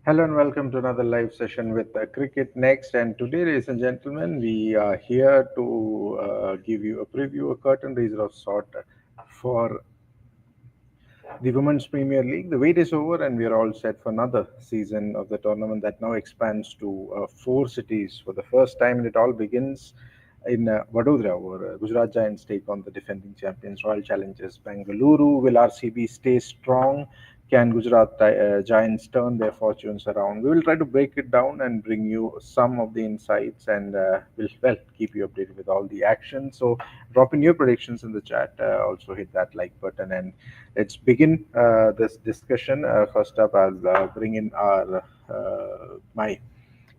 Hello and welcome to another live session with Cricket Next. And today, ladies and gentlemen, we are here to give you a preview, a curtain raiser of sort for the Women's Premier League. The wait is over, and we are all set for another season of the tournament that now expands to four cities for the first time. And it all begins in Vadodara, where Gujarat Giants take on the defending champions, Royal Challengers Bengaluru. Will RCB stay strong? Can Gujarat Giants turn their fortunes around? We will try to break it down and bring you some of the insights, and we'll keep you updated with all the action. So drop in your predictions in the chat. Also hit that like button, and let's begin this discussion. First up, I'll bring in our my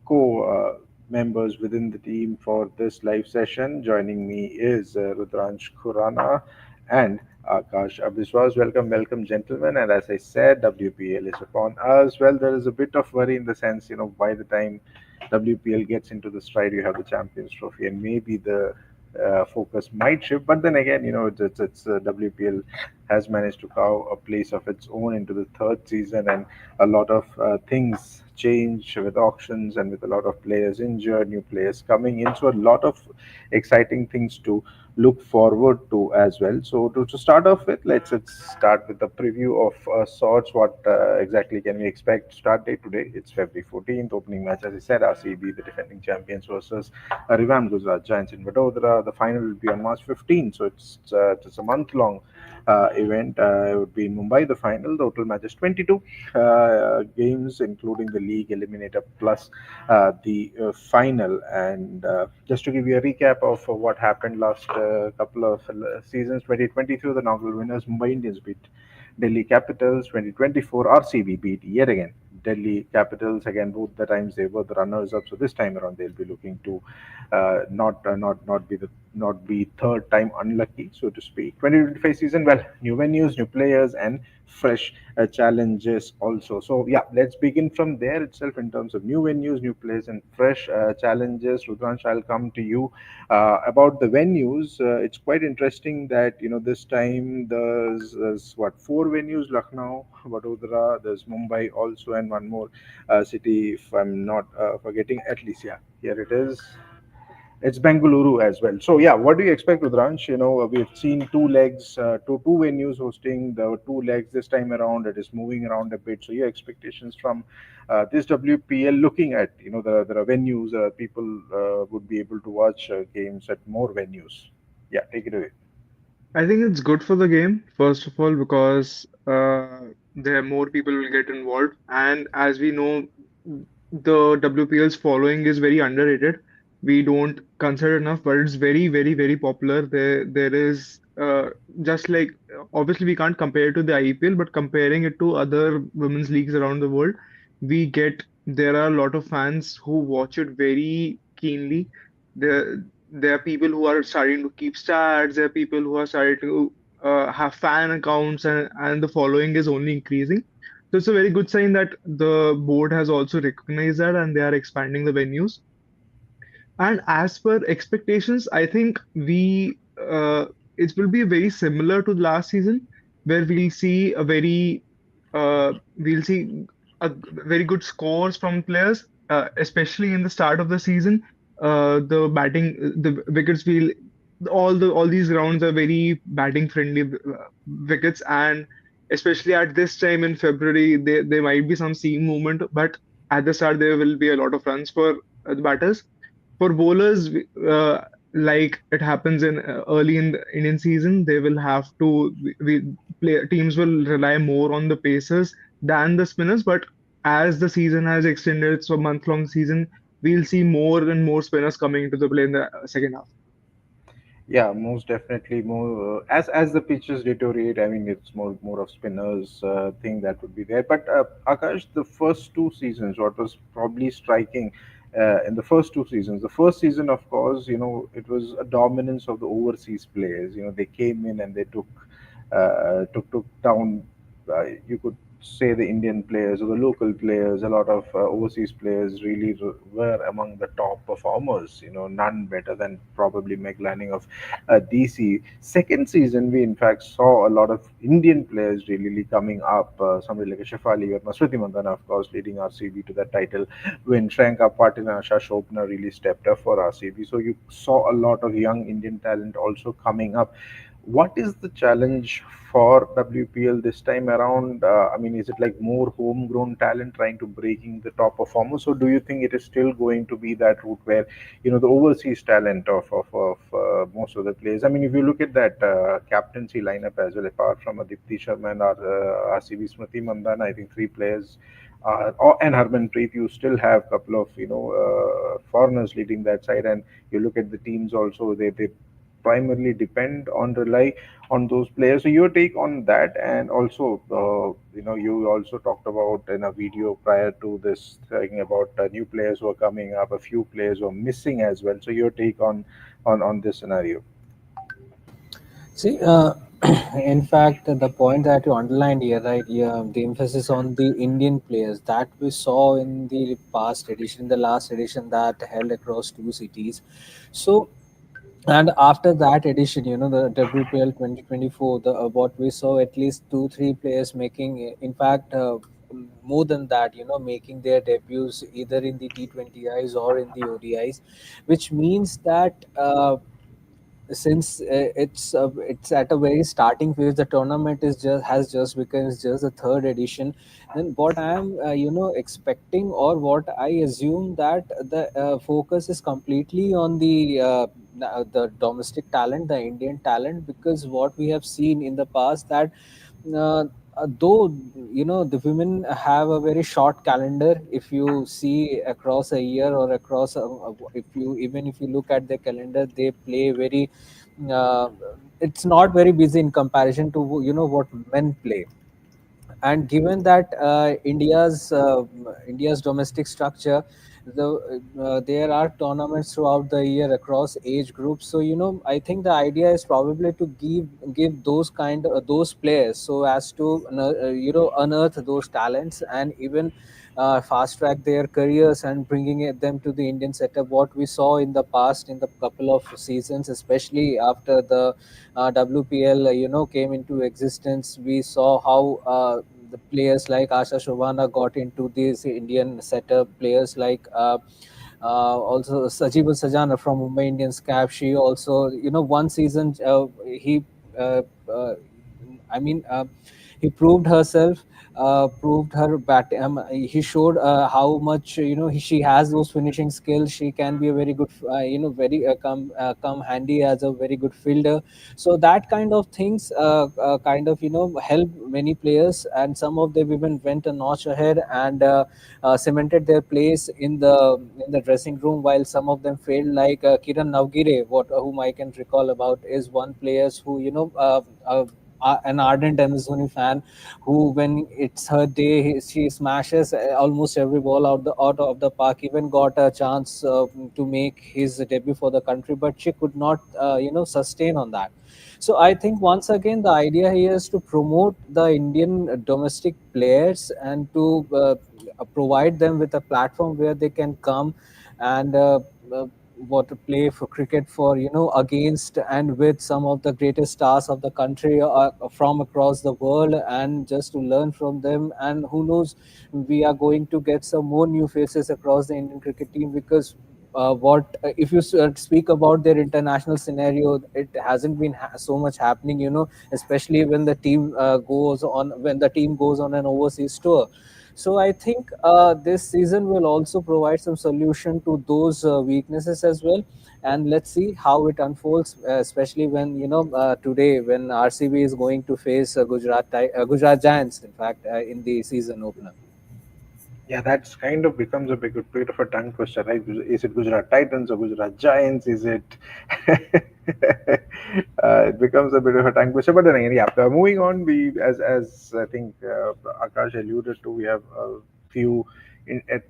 co members within the team for this live session. Joining me is Rudransh Khurana and Akash Abhiswas. Welcome, gentlemen. And as I said, WPL is upon us. Well, there is a bit of worry in the sense, by the time WPL gets into the stride, you have the Champions Trophy, and maybe the focus might shift. But then again, it's WPL has managed to carve a place of its own into the third season, and a lot of things change with auctions and with a lot of players injured, new players coming in. So a lot of exciting things to look forward to as well. So to start off with, let's start with the preview of sorts. What exactly can we expect? Start date today. It's February 14th. Opening match, as I said, RCB, the defending champions, versus revamped Gujarat Giants in Vadodara. The final will be on March 15th. So it's a month long event. It would be in Mumbai, the final. The total matches 22 games, including the league eliminator plus the final. And just to give you a recap of what happened last couple of seasons, 2023, the inaugural winners Mumbai Indians beat Delhi Capitals. 2024, RCB beat yet again Delhi Capitals. Again, both the times they were the runners up. So this time around, they'll be looking to not be third time unlucky, so to speak. 2025 season, well, new venues, new players, and fresh challenges also. So yeah, let's begin from there itself in terms of new venues, new players, and fresh challenges. Rudransh, I'll come to you about the venues. It's quite interesting that this time there's what, four venues: Lucknow, Vadodara, there's Mumbai also, and one more city, if I'm not forgetting, at least. Yeah, here it is. It's Bengaluru as well. So yeah, what do you expect, Rudransh? We've seen two legs, two venues hosting the two legs this time around. It is moving around a bit. So your expectations from this WPL, looking at the venues, people would be able to watch games at more venues. Yeah, take it away. I think it's good for the game, first of all, because there more people will get involved. And as we know, the WPL's following is very underrated. We don't consider enough, but it's very, very, very popular. There is just like obviously we can't compare it to the IPL, but comparing it to other women's leagues around the world, there are a lot of fans who watch it very keenly. There are people who are starting to keep stats. There are people who are starting to have fan accounts, and the following is only increasing. So it's a very good sign that the board has also recognized that and they are expanding the venues. And as per expectations, I think it will be very similar to the last season, where we'll see a very good scores from players, especially in the start of the season. The wickets will all these grounds are very batting friendly wickets, and especially at this time in February, there might be some seam movement, but at the start there will be a lot of runs for the batters. For bowlers, like it happens in early in the Indian season, they will have to teams will rely more on the pacers than the spinners. But as the season has extended, so month-long season, we'll see more and more spinners coming into the play in the second half. Yeah, most definitely. More as the pitches deteriorate, I mean, it's more of spinners thing that would be there. But Akash, the first two seasons, what was probably striking in the first two seasons, the first season, of course, it was a dominance of the overseas players. They came in and they took down. You could say the Indian players or the local players, a lot of overseas players really were among the top performers. None better than probably Meg Lanning of DC. Second season, we in fact saw a lot of Indian players really coming up. Somebody like a Shafali, Verma, Smriti Mandhana, of course, leading RCB to that title when Shranka Patil and Asha Shopner really stepped up for RCB. So you saw a lot of young Indian talent also coming up. What is the challenge for WPL this time around? I mean, is it like more homegrown talent trying to breaking the top performers, or do you think it is still going to be that route where the overseas talent of most of the players? I mean, if you look at that captaincy lineup as well, apart from Adipti Sharma and our RCB Smriti Mandhana, I think three players. And Harmanpreet, you still have a couple of foreigners leading that side, and you look at the teams also. They primarily depend on rely on those players. So your take on that, and also you also talked about in a video prior to this talking about new players who are coming up, a few players who are missing as well. So your take on this scenario. See, in fact, the point that you underlined here, right? Yeah, the emphasis on the Indian players that we saw in the past edition, the last edition that held across two cities. So, and after that edition, the WPL 2024, what we saw at least two, three players making, in fact, more than that, making their debuts either in the T20Is or in the ODIs, which means that. Since it's at a very starting phase, the tournament is just has just become just the third edition. Then what I am expecting, or what I assume, that the focus is completely on the domestic talent, the Indian talent, because what we have seen in the past, that though the women have a very short calendar, if you see across a year, or across if you, even if you look at the calendar, they play very uh, it's not very busy in comparison to what men play. And given that India's domestic structure, there are tournaments throughout the year across age groups. So I think the idea is probably to give those players, so as to unearth those talents, and even fast track their careers, and bringing them to the Indian setup. What we saw in the past, in the couple of seasons, especially after the WPL came into existence, we saw how the players like Asha Shobhana got into this Indian setup. Players like also Sajiba Sajana from Mumbai Indians cap. She also, one season he, uh, uh, I mean, he proved herself, proved her bat. He showed how much she has those finishing skills. She can be a very good, very come handy as a very good fielder. So that kind of things kind of help many players, and some of them even went a notch ahead, and cemented their place in the dressing room, while some of them failed, like Kiran Navgire, whom I can recall about, is one player who an ardent MS Dhoni fan, who, when it's her day, she smashes almost every ball out of the park. Even got a chance to make his debut for the country, but she could not sustain on that. So I think, once again, the idea here is to promote the Indian domestic players, and to provide them with a platform where they can come and uh, what to play for cricket, for against and with some of the greatest stars of the country, from across the world, and just to learn from them. And who knows, we are going to get some more new faces across the Indian cricket team, because what if you speak about their international scenario, it hasn't been so much happening, especially when the team goes on an overseas tour. So I think this season will also provide some solution to those weaknesses as well. And let's see how it unfolds, especially when today, when RCB is going to face Gujarat Giants, in fact, in the season opener. Yeah, that's kind of becomes a bit of a tongue twister, right? Is it Gujarat Titans or Gujarat Giants? Is it? It becomes a bit of a tongue twister. But then again, yeah. Moving on, we as I think Akash alluded to, we have a few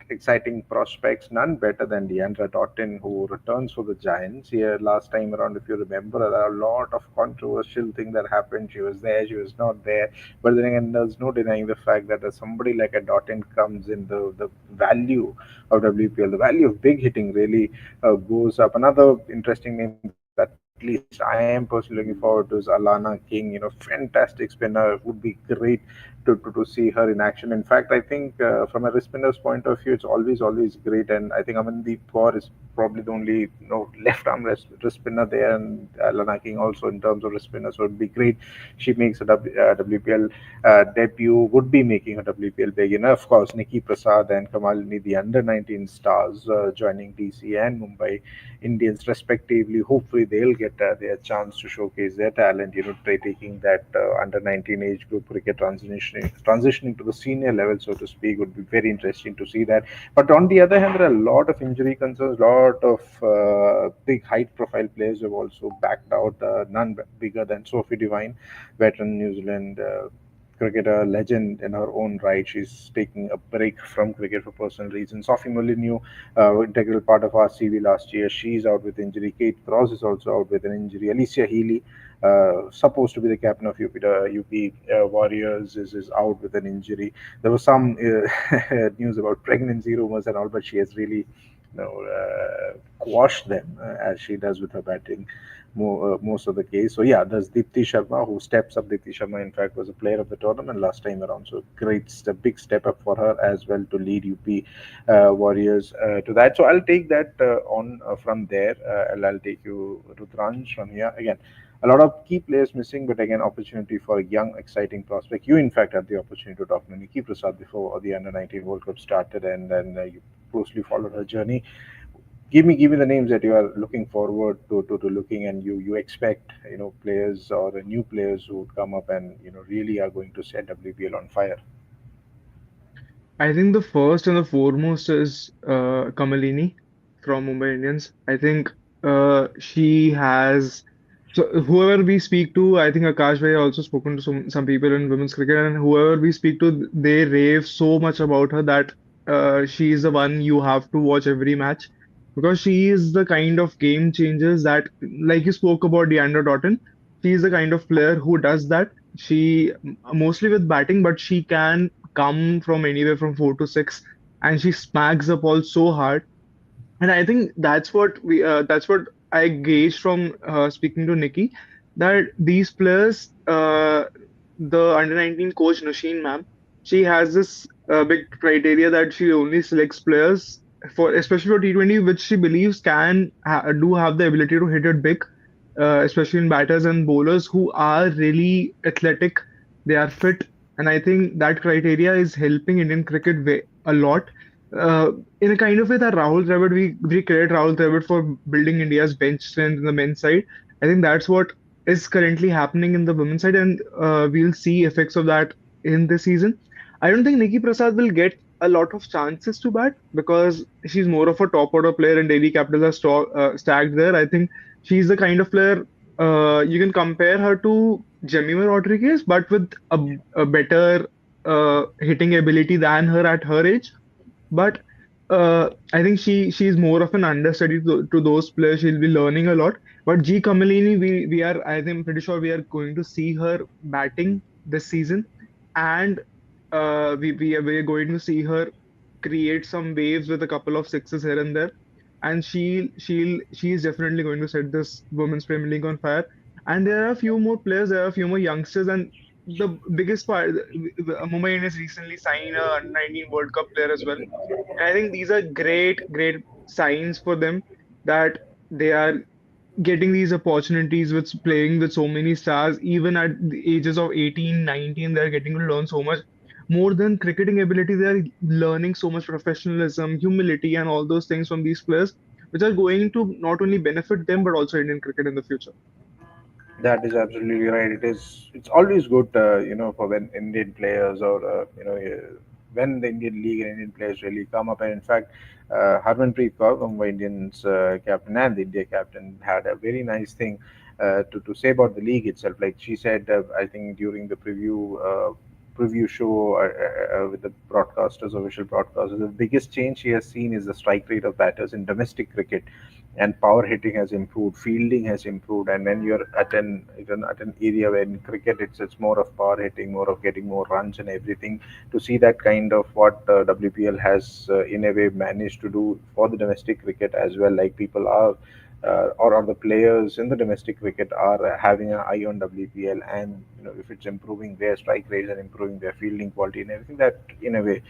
exciting prospects. None better than Deandra Dottin, who returns for the Giants here last time around. If you remember, there are a lot of controversial thing that happened. She was there, she was not there. But then again, there's no denying the fact that as somebody like a Dottin comes in, the value of WPL, the value of big hitting really goes up. Another interesting name that at least I am personally looking forward to is Alana King. Fantastic spinner. Would be great to see her in action. In fact, I think from a wrist spinner's point of view, it's always great. And I think Amandeep Kaur is probably the only left arm wrist spinner there, and Lana King also in terms of wrist spinner. So it'd be great. She makes a WPL debut. Would be making a WPL big. Of course, Nikki Prasad and Kamalini, the under 19 stars, joining DC and Mumbai Indians respectively. Hopefully, they'll get their chance to showcase their talent. Taking that under 19 age group cricket transitioning to the senior level, so to speak, would be very interesting to see that. But on the other hand, there are a lot of injury concerns. Lot of big height profile players have also backed out. None bigger than Sophie Devine, veteran New Zealand. Cricketer, legend in her own right. She's taking a break from cricket for personal reasons. Sophie Molyneux, integral part of RCB last year, she's out with injury. Kate Cross is also out with an injury. Alicia Healy, supposed to be the captain of UP Warriors, is out with an injury. There was some news about pregnancy rumors and all, but she has really quashed them as she does with her batting most of the case. So yeah, there's Deepti Sharma who steps up. Deepti Sharma, in fact, was a player of the tournament last time around. So great, big step up for her as well to lead UP Warriors to that. So I'll take that on from there. I'll take you Rudranj from here again. A lot of key players missing, but again, opportunity for a young, exciting prospect. You, in fact, had the opportunity to talk to Nikki Prasad before the Under 19 World Cup started, and then you closely followed her journey. Give me the names that you are looking forward to looking, and you expect players or new players who would come up and really are going to set WPL on fire. I think the first and the foremost is Kamalini from Mumbai Indians. I think she has so whoever we speak to, I think Akash Bhai also spoken to some people in women's cricket, and whoever we speak to, they rave so much about her that she is the one you have to watch every match because she is the kind of game changers that, like you spoke about Deandra Dotton, she is the kind of player who does that. She mostly with batting, but she can come from anywhere from 4 to 6, and she smacks the ball so hard. And I think that's what I gauged from speaking to Nikki, that these players, the under 19 coach Nasheen ma'am, she has this big criteria that she only selects players for, especially for T20, which she believes can do have the ability to hit it big, especially in batters and bowlers who are really athletic, they are fit, and I think that criteria is helping Indian cricket a lot. Uh, in a kind of way that Rahul Dravid, we credit Rahul Dravid for building India's bench strength in the men's side. I think that's what is currently happening in the women's side, and we'll see effects of that in this season. I don't think Nikki Prasad will get a lot of chances to bat because she's more of a top order player and daily capitals are stacked there. I think she's the kind of player you can compare her to Jemima Rodriguez, but with a better hitting ability than her at her age. But I think she's more of an understudy to those players. She'll be learning a lot. But G Kamalini, we are I think pretty sure we are going to see her batting this season, and we are going to see her create some waves with a couple of sixes here and there, and she's definitely going to set this women's Premier League on fire. And there are a few more players, there are a few more youngsters, and the biggest part, Mumbai Indians recently signed a under 19 World Cup player as well. And I think these are great signs for them that they are getting these opportunities with playing with so many stars. Even at the ages of 18, 19, they're getting to learn so much. More than cricketing ability, they're learning so much professionalism, humility, and all those things from these players, which are going to not only benefit them but also Indian cricket in the future. That is absolutely right. It's always good, for when Indian players or when the Indian league and Indian players really come up. And in fact, Harmanpreet Kaur, Mumbai Indians captain and the India captain, had a very nice thing to say about the league itself. Like she said, I think during the preview show with the broadcasters, official broadcasters, the biggest change she has seen is the strike rate of batters in domestic cricket, and power hitting has improved, fielding has improved, and when you're at an even at an area where in cricket it's more of power hitting, more of getting more runs and everything. To see that kind of what WPL has in a way managed to do for the domestic cricket as well, like people are or the players in the domestic cricket are having an eye on WPL, and if it's improving their strike rates and improving their fielding quality and everything, that in a way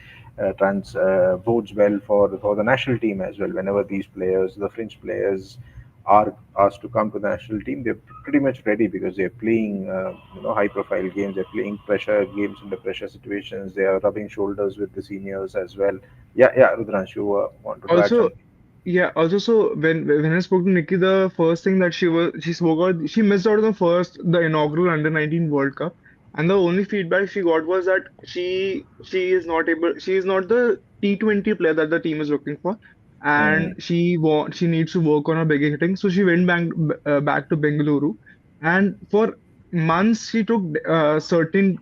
bodes well for the national team as well. Whenever these players, the French players, are asked to come to the national team, they're pretty much ready because they're playing high profile games, they're playing pressure games in the pressure situations, they are rubbing shoulders with the seniors as well. Yeah, Rudransh, you wanted to add Also, something? yeah, also, so when I spoke to Nikki, the first thing that she spoke out, she missed out on the inaugural Under 19 World Cup, and the only feedback she got was that she is not the T20 player that the team is looking for, and Hmm. she needs to work on her big hitting. So she went back to Bengaluru, and for months she took certain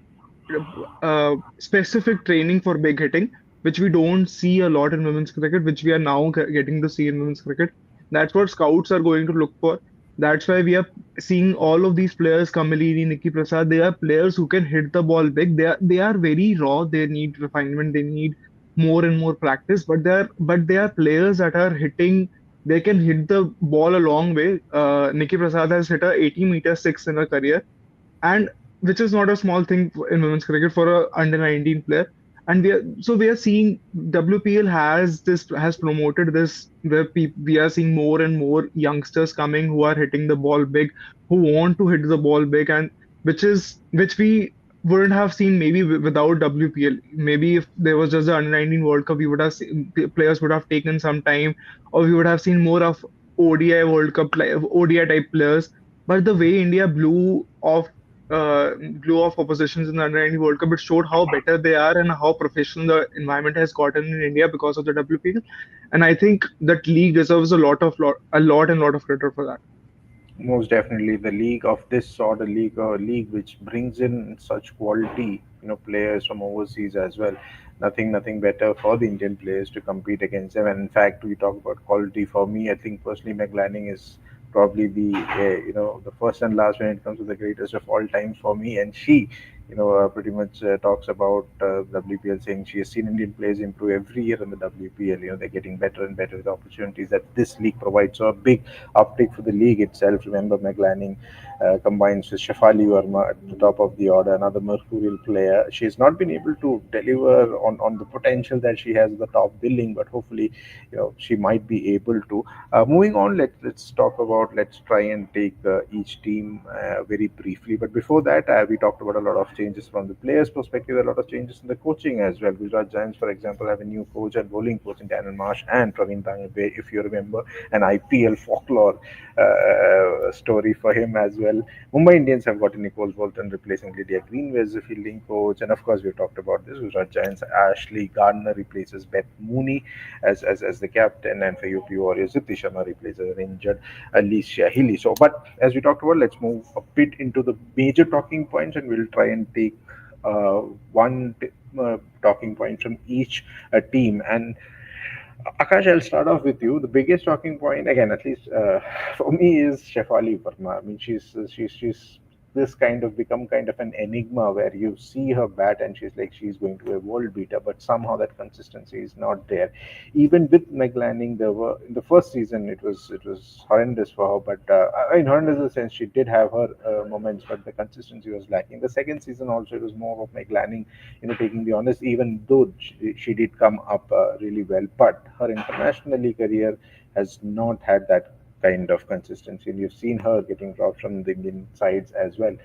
specific training for big hitting, which we don't see a lot in women's cricket, which we are now getting to see in women's cricket. That's what scouts are going to look for. That's why we are seeing all of these players, Kamilini, Nikki Prasad. They are players who can hit the ball big. They are very raw. They need refinement. They need more and more practice. But they are players that are hitting. They can hit the ball a long way. Nikki Prasad has hit a 80-meter six in her career, and which is not a small thing in women's cricket for a under 19 player. And we are seeing WPL has promoted this where we are seeing more and more youngsters coming who are hitting the ball big, who want to hit the ball big, and which we wouldn't have seen maybe without WPL. Maybe if there was just the under 19 World Cup, we would have seen, players would have taken some time, or we would have seen more of ODI World Cup ODI type players. But the way India blew off oppositions in the Under 19 World Cup, it showed how better they are and how professional the environment has gotten in India because of the WPL. And I think that league deserves a lot of credit for that. Most definitely, the league of this sort, a league which brings in such quality, players from overseas as well. Nothing better for the Indian players to compete against them. And in fact, we talk about quality. For me, I think personally, Meg Lanning is probably the first and last when it comes to the greatest of all times for me. And she, pretty much talks about WPL, saying she has seen Indian players improve every year in the WPL. They're getting better and better with the opportunities that this league provides. So a big uptick for the league itself. Remember, McLanning combines with Shafali Verma at the top of the order, another mercurial player. She's not been able to deliver on the potential that she has at the top billing, but hopefully, she might be able to. Moving on, let's try and take each team very briefly. But before that, we talked about a lot of changes from the players' perspective, a lot of changes in the coaching as well. Gujarat Giants, for example, have a new coach and bowling coach in Daniel Marsh and Praveen Tangabe, if you remember, an IPL folklore story for him as well. Mumbai Indians have got Nicole Bolton replacing Lydia Greenway as the fielding coach, and of course we talked about this. Gujarat Giants Ashley Gardner replaces Beth Mooney as the captain, and for UP Warriors, Ziti Sharma replaces an injured Alicia Healy. So, but as we talked about, let's move a bit into the major talking points, and we'll try and take one talking point from each team. And Akash, I'll start off with you. The biggest talking point, again, at least for me, is Shefali Verma. I mean, she's this kind of become kind of an enigma where you see her bat and she's like she's going to be a world beater, but somehow that consistency is not there. Even with Meg Lanning, there were in the first season it was horrendous for her, but I mean horrendous in the sense she did have her moments, but the consistency was lacking. The second season also it was more of Meg Lanning, taking the honors, even though she did come up really well, but her internationally career has not had that kind of consistency, and you've seen her getting dropped from the Indian sides as well.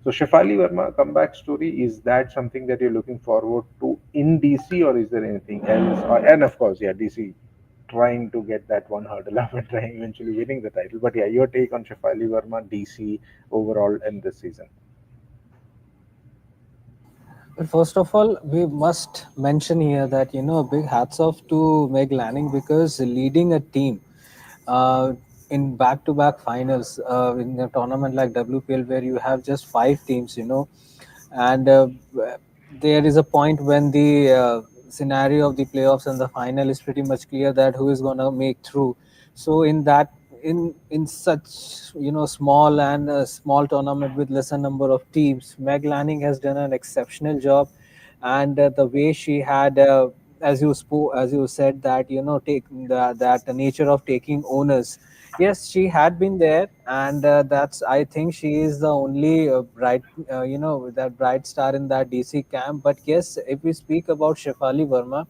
So Shefali Verma comeback story, is that something that you're looking forward to in DC, or is there anything else? And of course, yeah, DC trying to get that one hurdle up and trying eventually winning the title. But yeah, your take on Shefali Verma, DC overall in this season? But first of all, we must mention here that big hats off to Meg Lanning because leading a team uh, in back-to-back finals in a tournament like WPL where you have just five teams, and there is a point when the scenario of the playoffs and the final is pretty much clear that who is going to make through. So in that, in such, small and small tournament with lesser number of teams, Meg Lanning has done an exceptional job. And the way she had, as you said, that take that the nature of taking owners. Yes, she had been there, and that's, I think she is the only that bright star in that DC camp. But yes, if we speak about Shefali Verma,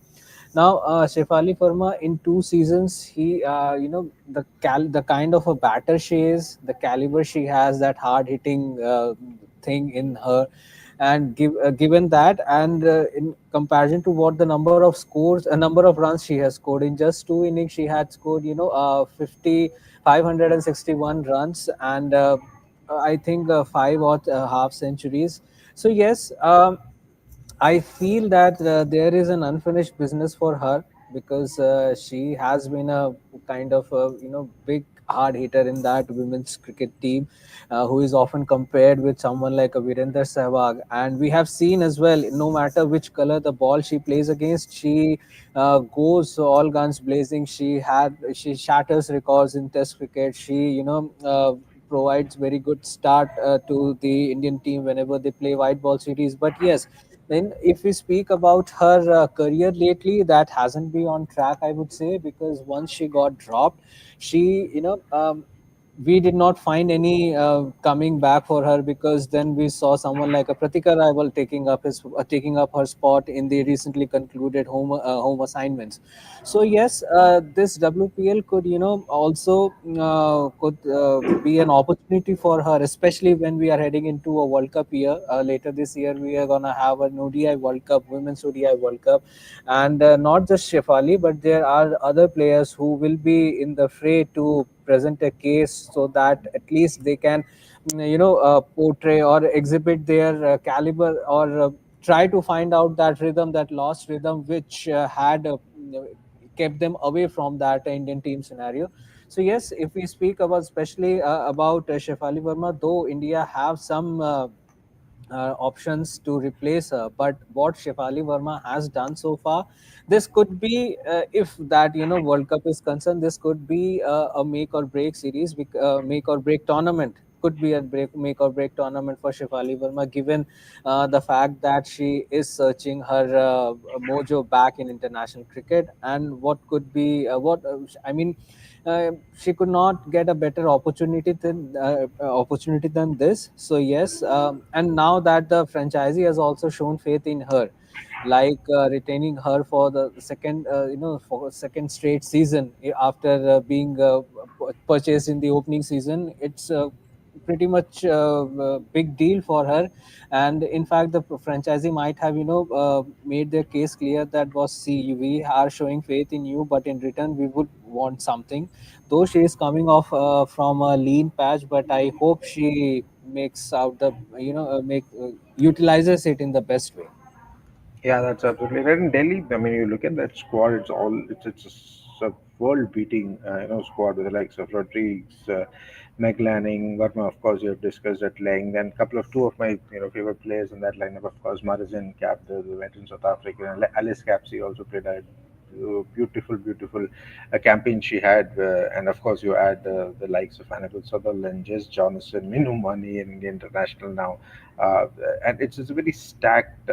now, Shefali Verma in 2 seasons, he, the kind of a batter she is, the caliber she has, that hard hitting thing in her, and given that, and in comparison to what the number of scores, a number of runs she has scored in just 2 innings, she had scored 561 runs, and I think five or half centuries. So yes. I feel that there is an unfinished business for her, because she has been a kind of a big hard hitter in that women's cricket team, who is often compared with someone like a Virender Sehwag. And we have seen as well, no matter which color the ball she plays against, she goes all guns blazing. She shatters records in Test cricket. She provides very good start to the Indian team whenever they play white ball series. But yes, then, if we speak about her career lately, that hasn't been on track, I would say, because once she got dropped, she, we did not find any coming back for her, because then we saw someone like a Pratika Rival taking up her spot in the recently concluded home assignments. So yes, this WPL could also could be an opportunity for her, especially when we are heading into a World Cup year. Later this year, we are gonna have an ODI World Cup, Women's ODI World Cup, and not just Shefali, but there are other players who will be in the fray to present a case, so that at least they can portray or exhibit their caliber, or try to find out that rhythm, that lost rhythm, which had kept them away from that Indian team scenario. So yes, if we speak about, especially about Shefali Verma, though India have some options to replace her. But what Shefali Verma has done so far, this could be, if that World Cup is concerned, this could be a make or break series, make or break tournament. Could be a make or break tournament for Shefali Verma, given the fact that she is searching her mojo back in international cricket. And what could be what I mean, she could not get a better opportunity than this. So yes, and now that the franchisee has also shown faith in her, like retaining her for the second, for second straight season, after being purchased in the opening season. It's pretty much a big deal for her. And in fact, the franchisee might have made their case clear, that was, see, we are showing faith in you, but in return we would want something. Though she is coming off from a lean patch, but I hope she makes out the make utilizes it in the best way. Yeah, that's absolutely right. In Delhi, I mean, you look at that squad; it's a world-beating squad with the likes of Rodriguez, Meg Lanning, Verma. Of course, you have discussed at length, and two of my favorite players in that lineup. Of course, Marizin Cap, the veteran South African, and Alice Capsey also played a beautiful campaign she had, and of course, you add the likes of Annabelle Sutherland, Jess Jonathan, Minu Mani, in Indian international now, uh, and it's a very stacked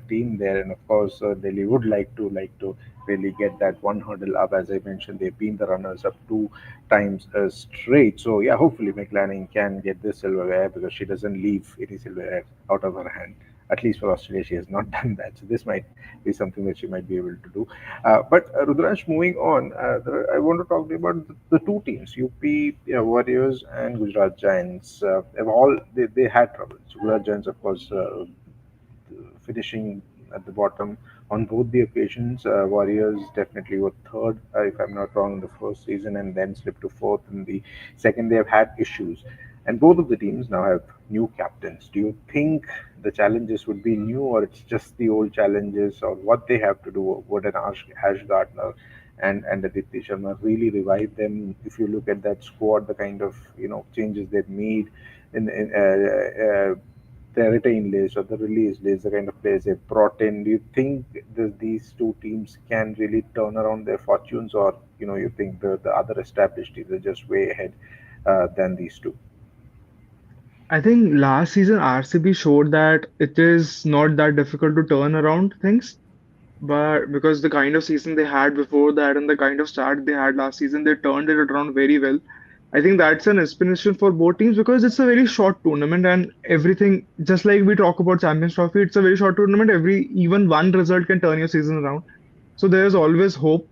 team there. And of course, Delhi would like to really get that one hurdle up. As I mentioned, they've been the runners up 2 times straight. So yeah, hopefully McLaren can get this silverware, because she doesn't leave any silverware out of her hand. At least for Australia, she has not done that. So this might be something that she might be able to do. But Rudransh, moving on, I want to talk to you about the two teams, UP Warriors and Gujarat Giants. Have all they had troubles. Gujarat Giants, of course, finishing at the bottom on both the occasions. Warriors definitely were third, if I'm not wrong, in the first season, and then slipped to fourth in the second. They have had issues, and both of the teams now have new captains. Do you think the challenges would be new, or it's just the old challenges, or what they have to do? Would an Ash Gardner and Aditya Sharma really revive them? If you look at that squad, the kind of changes they've made in the retain list or the release list, the kind of players they brought in, do you think these two teams can really turn around their fortunes, or you think the other established teams are just way ahead than these two? I think last season RCB showed that it is not that difficult to turn around things. But because the kind of season they had before that and the kind of start they had last season, they turned it around very well. I think that's an inspiration for both teams because it's a very short tournament and everything, just like we talk about Champions Trophy, it's a very short tournament. Even one result can turn your season around. So there's always hope.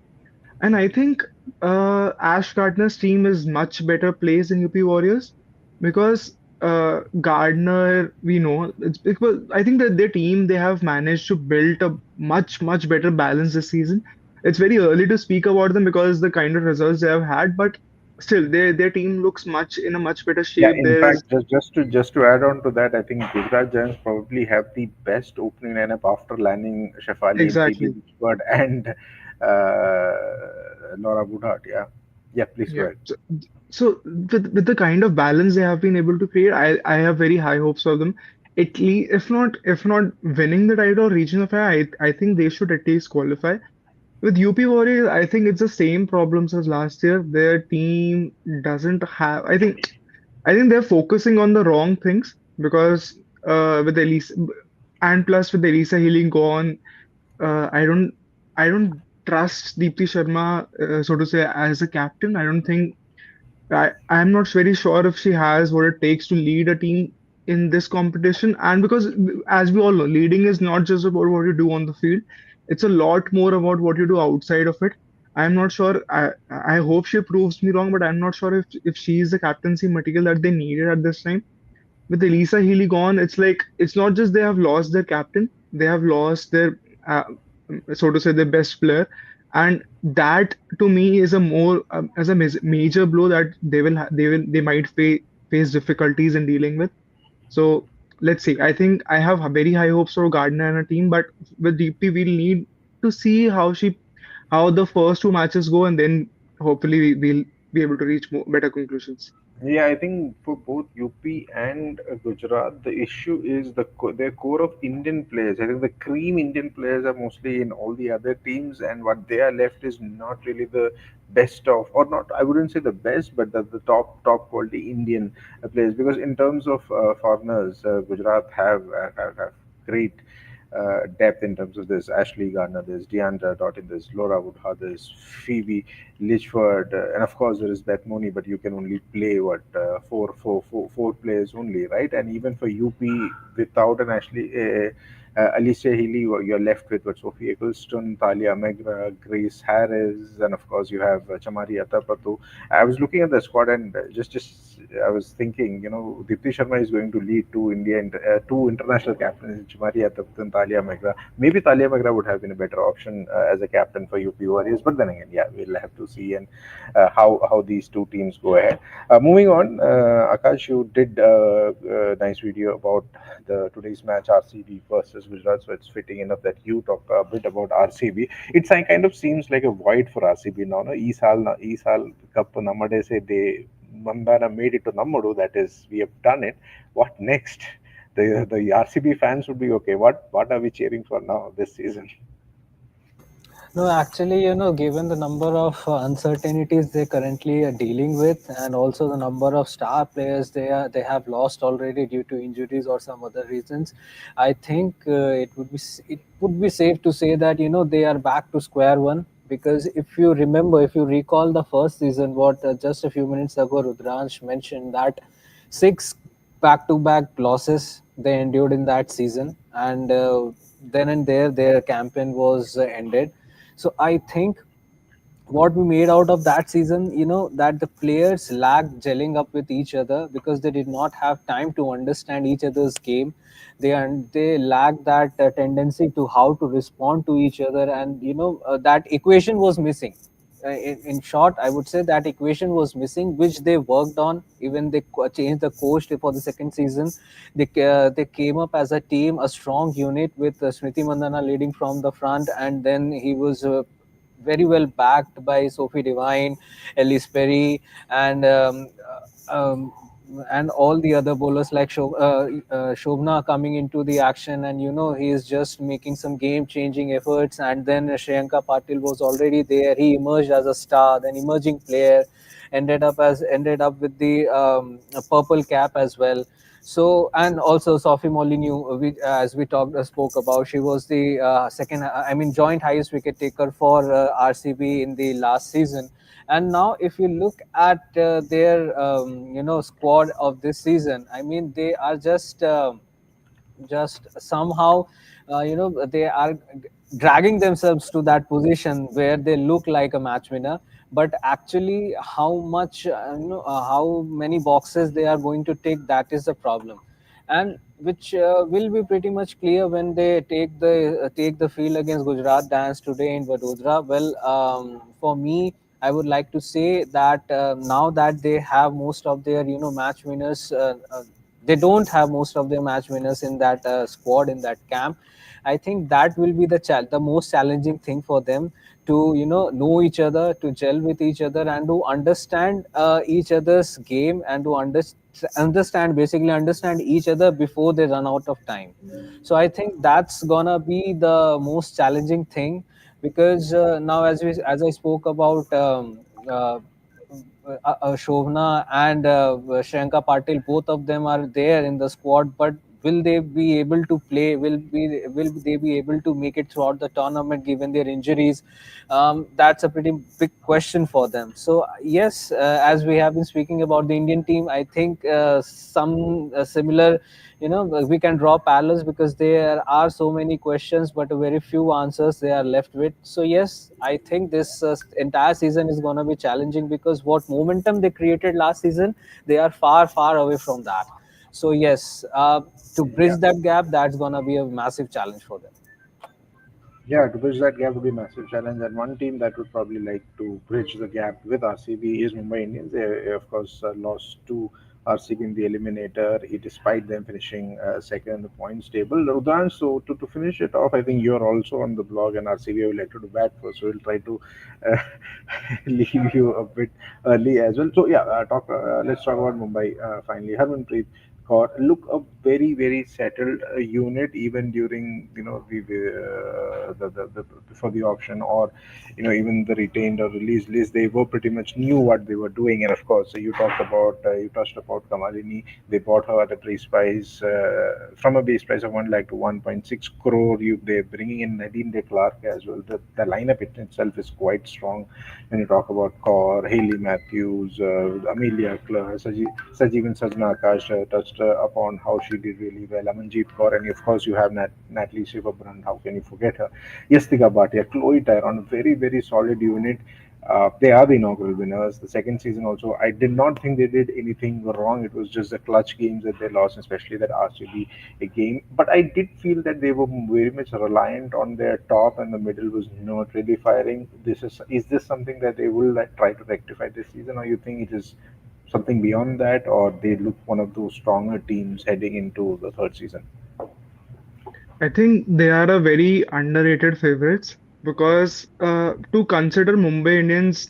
And I think Ash Gardner's team is much better placed in UP Warriors because Gardner, we know, it's because I think that their team, they have managed to build a much better balance this season. It's very early to speak about them because the kind of results they have had, but still, their team looks much in a much better Yeah, shape. in There fact, is just to add on to that, I think Gujarat Giants probably have the best opening lineup after Lanning, Shafali, and Phoebe exactly. Richard and uh, Laura Woodhart. Yeah, yeah. Please go Yeah. ahead. So with the kind of balance they have been able to create, I have very high hopes of them. At least if not winning the title or reaching the final, I think they should at least qualify. With UP Warriors, I think it's the same problems as last year. Their team doesn't have. I think they're focusing on the wrong things because with Elise and plus with Elisa Healing gone, I don't trust Deepti Sharma, so to say, as a captain. I don't think I'm not very sure if she has what it takes to lead a team in this competition. And because, as we all know, leading is not just about what you do on the field, it's a lot more about what you do outside of it. I'm not sure. I hope she proves me wrong, but I'm not sure if she is the captaincy material that they needed at this time. With Elisa Healy gone, it's like it's not just they have lost their captain, they have lost their uh, so to say their best player, and that to me is a more as a major blow that they might face difficulties in dealing with. So let's see. I think I have very high hopes for Gardner and a team, but with Deepti, we'll need to see how the first two matches go, and then hopefully we'll be able to reach better conclusions. Yeah, I think for both UP and Gujarat, the issue is their core of Indian players. I think the cream Indian players are mostly in all the other teams, and what they are left is not really the best of, or not. I wouldn't say the best, but the top quality Indian players. Because in terms of foreigners, Gujarat have great depth in terms of this Ashley Gardner, there's Deandra Doughton, there's Laura Woodhart, there's Phoebe Litchford, and of course there is Beth Mooney, but you can only play four players only, right? And even for UP, without an Alicia Healy, you're left with what Sophie Eccleston, Talia Megra, Grace Harris, and of course you have Chamari Atapatu. I was looking at the squad and just I was thinking, Dipti Sharma is going to lead two international captains, Chamari Atapatu and Talia Megra. Maybe Talia Megra would have been a better option as a captain for UP Warriors, but then again, yeah, we'll have to see and how these two teams go ahead. Moving on, Akash, you did a nice video about the today's match RCB versus Gujarat, so it's fitting enough that you talk a bit about RCB. It's kind of seems like a void for RCB now. No, Isal Cup Namade say they Mandhana made it to Namadu. That is, we have done it. What next? The RCB fans would be okay. What are we cheering for now this season? No, actually, given the number of uncertainties they currently are dealing with, and also the number of star players they have lost already due to injuries or some other reasons, I think it would be safe to say that they are back to square one. Because if you recall the first season, what just a few minutes ago Rudransh mentioned that six back-to-back losses they endured in that season, and then and there their campaign was ended. So I think what we made out of that season, that the players lacked gelling up with each other because they did not have time to understand each other's game. They lacked that tendency to how to respond to each other, and that equation was missing. In short, I would say that equation was missing, which they worked on. Even they changed the coach for the second season. They came up as a team, a strong unit with Smriti Mandhana leading from the front, and then he was very well backed by Sophie Devine, Ellyse Perry, and and all the other bowlers like Shobna coming into the action, and he is just making some game-changing efforts. And then Shriyanka Patil was already there. He emerged as a star, then emerging player, ended up with the purple cap as well. So, and also Sophie Molyneux, as we spoke about, she was the second, I mean, joint highest wicket taker for RCB in the last season. And now, if you look at their squad of this season, I mean, they are just somehow they are dragging themselves to that position where they look like a match winner, but actually how many boxes they are going to take, that is the problem. And which will be pretty much clear when they take the field against Gujarat Giants today in Vadodara. Well, for me, I would like to say that now that they have most of their match winners, they don't have most of their match winners in that squad, in that camp. I think that will be the most challenging thing for them, to know each other, to gel with each other, and to understand each other's game, and to understand each other before they run out of time. So I think that's gonna be the most challenging thing, because now, as I spoke about Shobna and Shriyanka Patil, both of them are there in the squad, but will they be able to play? Will they be able to make it throughout the tournament given their injuries? That's a pretty big question for them. So yes, as we have been speaking about the Indian team, I think some similar, we can draw parallels, because there are so many questions but very few answers they are left with. So yes, I think this entire season is going to be challenging, because what momentum they created last season, they are far far away from that. So yes, to Yeah. bridge that gap, that's going to be a massive challenge for them. Yeah, to bridge that gap would be a massive challenge, and one team that would probably like to bridge the gap with RCB is Mumbai Indians. They, of course, lost to RCB in the eliminator, despite them finishing second in the points table. Rudran, so to finish it off, I think you're also on the blog, and RCB will let you to bat first, so we'll try to uh, leave you a bit early as well. So yeah, let's talk about Mumbai finally. Harmanpreet Kaur look a very settled unit even during the before the auction, or even the retained or released list. They were pretty much knew what they were doing. And of course, you touched about Kamalini. They bought her at a base price, from a base price of 1 lakh to 1.6 crore. They're bringing in Nadine De Clark as well. The lineup itself is quite strong. When you talk about Kaur, Haley Matthews, Amelia Clark, Sajeevan Sajna Akash touched upon how she did really well. Amanjeet Kaur, and of course you have Natalie Shivabrand. How can you forget her? Yastika Bhatia, Chloe Tyron, very solid unit. They are the inaugural winners. The second season also, I did not think they did anything wrong. It was just the clutch games that they lost, especially that RCB game. But I did feel that they were very much reliant on their top, and the middle was not really firing. Is this something that they will try to rectify this season, or you think it is something beyond that, or they look one of those stronger teams heading into the third season? I think they are a very underrated favorites because to consider Mumbai Indians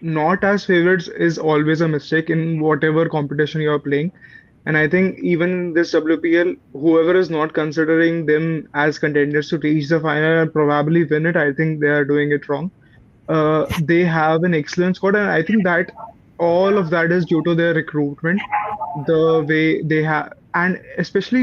not as favorites is always a mistake in whatever competition you are playing. And I think even in this WPL, whoever is not considering them as contenders to reach the final and probably win it, I think they are doing it wrong. They have an excellent squad, and I think that all of that is due to their recruitment, the way they have, and especially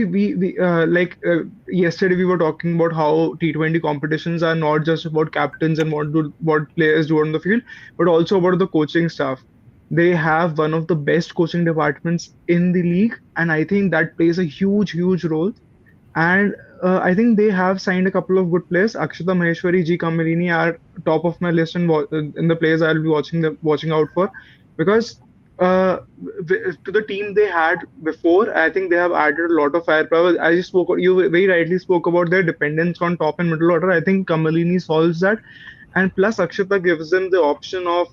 yesterday we were talking about how T20 competitions are not just about captains and what players do on the field, but also about the coaching staff. They have one of the best coaching departments in the league, and I think that plays a huge role. And I think they have signed a couple of good players. Akshata Maheshwari, G. Kamalini are top of my list in the players I'll be watching out for, because to the team they had before, I think they have added a lot of firepower. You very rightly spoke about their dependence on top and middle order. I think Kamalini solves that, and plus Akshata gives them the option of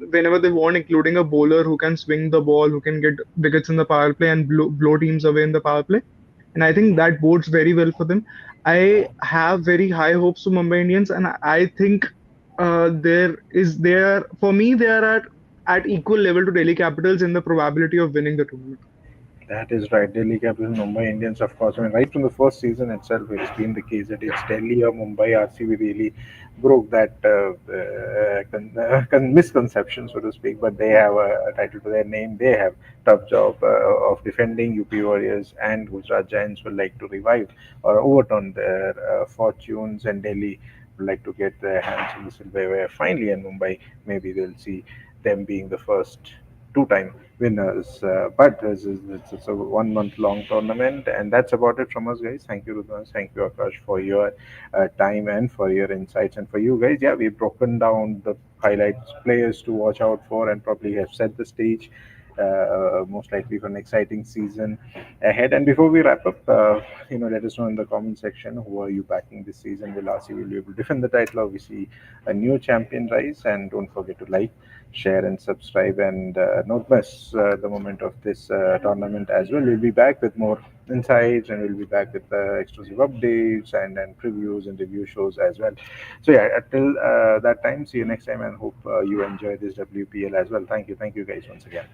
whenever they want, including a bowler who can swing the ball, who can get wickets in the power play and blow teams away in the power play, and I think that bodes very well for them. I have very high hopes for Mumbai Indians, and I think there for me there are at equal level to Delhi Capitals in the probability of winning the tournament. That is right. Delhi Capitals, Mumbai Indians, of course. I mean, right from the first season itself, it's been the case that it's Delhi or Mumbai. RCB really broke that misconception, so to speak. But they have a title to their name. They have tough job of defending. UP Warriors and Gujarat Giants would like to revive or overturn their fortunes, and Delhi would like to get their hands on the silverware finally. And Mumbai, maybe they'll see them being the first two-time winners. But it's a 1 month long tournament, and that's about it from us, guys. Thank you, Rudran. Thank you, Akash, for your time and for your insights. And for you guys, yeah, we've broken down the highlights, players to watch out for, and probably have set the stage. Most likely for an exciting season ahead. And before we wrap up, let us know in the comment section who are you backing this season. Will RCB be able to defend the title, or we see a new champion rise? And don't forget to like, share, and subscribe, and not miss the moment of this tournament as well. We'll be back with more insights, and we'll be back with exclusive updates and previews and review shows as well. So yeah, until that time, see you next time, and hope you enjoy this WPL as well. Thank you guys once again.